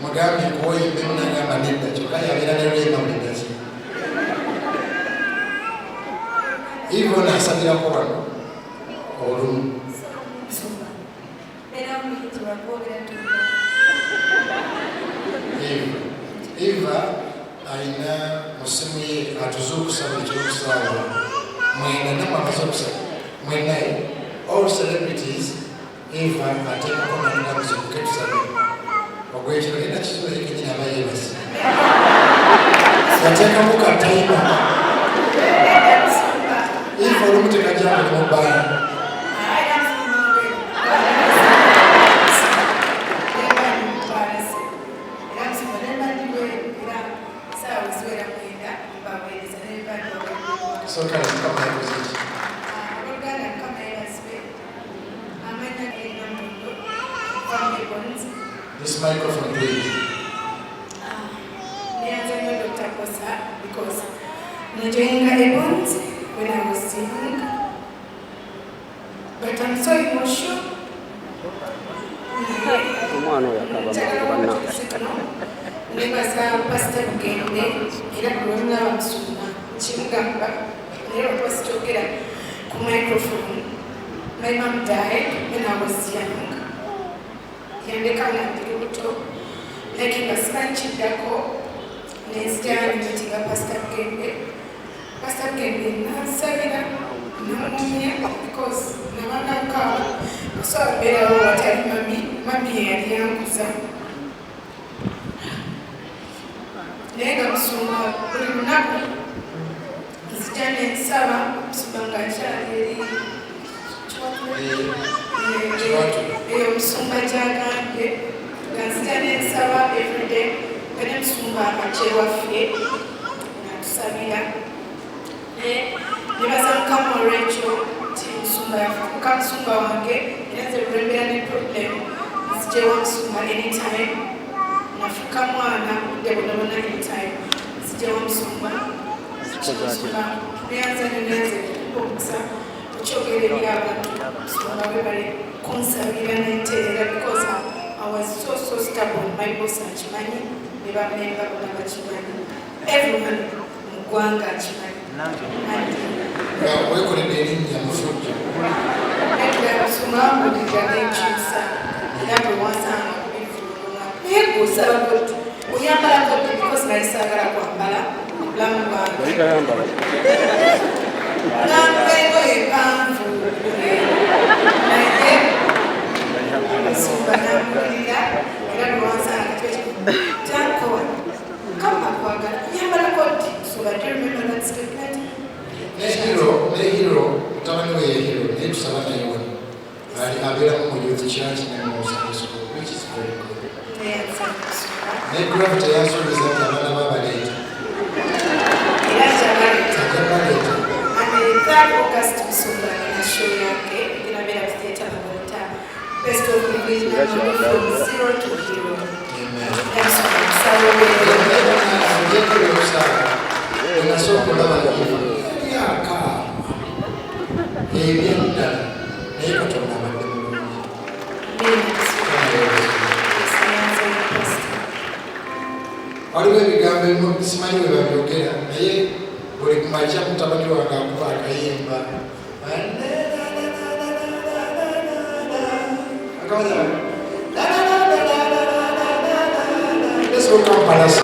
Mugambi kuoyi mbemuna gamba nedda kyokka yabeera ne lwema bwedazi hivyo nasabirako wano olumu Eva aina musimu ye atuzukusa buli kyokusaawa mwena namwamaze okusaba mwenaye all celebrities Eva ateekako nalinga muzibuke tusabe ogwekiro era kizula ekenyini aba yeebasi yateekamu katayima Eva olumu tekajjangu nemubbaana So can you come and visit? This microphone, please. Because I joined Bones when I was young, but I'm so emotional. Never saw Pastor Bugembe, ila kuona msuma chingamba lero pastor microphone. My mom died when I was young. Yandeka Ndi Lubuto making a snatch dako next year meeting Pastor Bugembe. Pastor Bugembe nasabira namuye because nabana ka so abera watali mami yali yanguza Nega msuma buli lunaku nzijane nsaba musumba kyali eyo musumba gyagambye nga nzijane nsaba everyday kane musumba akakyewaffe natusabira nebaza mukama olwekyo ti musumba yafuuka musumba wange era nze lulembera ne problem nzijewa musumba anytime nafuka mwana ndebonabona anytime sijewa musumba neanza neneze okusa okyogereri abantu musumba webale kunsabira nenterera because I was so stubborn my boss akimanyi ne bamemba bona bakimanyi everyone mu ggwanga akimanyi wekoledde erinnya mufujja musumba wambuliga nenkyusa era bwe wansanga kusaba koti uyambala koti because naisagala kwambala obulamu bwange nampengo epanvu naye musumba namulira era lwansanga tankowa kama kwagala uyambala koti musumba do you remember that statement ne hero mutabani we hero naye tusaba naye wano abeeramu mu youth church ne mu Sunday school which is very good Negravity yasuubiza nti abaana babaleeta era kyabaleeta and the 3rd August musumba na show yake inabeera ku theatre Namulondo best of English from 0 to hero. enasokulaba yaka ebyenda naye Katonda abadde mulungi waliwo ebigambo ebimu bisimanyi we babyogera naye buli kumakya mutabani wange akuba akayimba Let's go Kampala.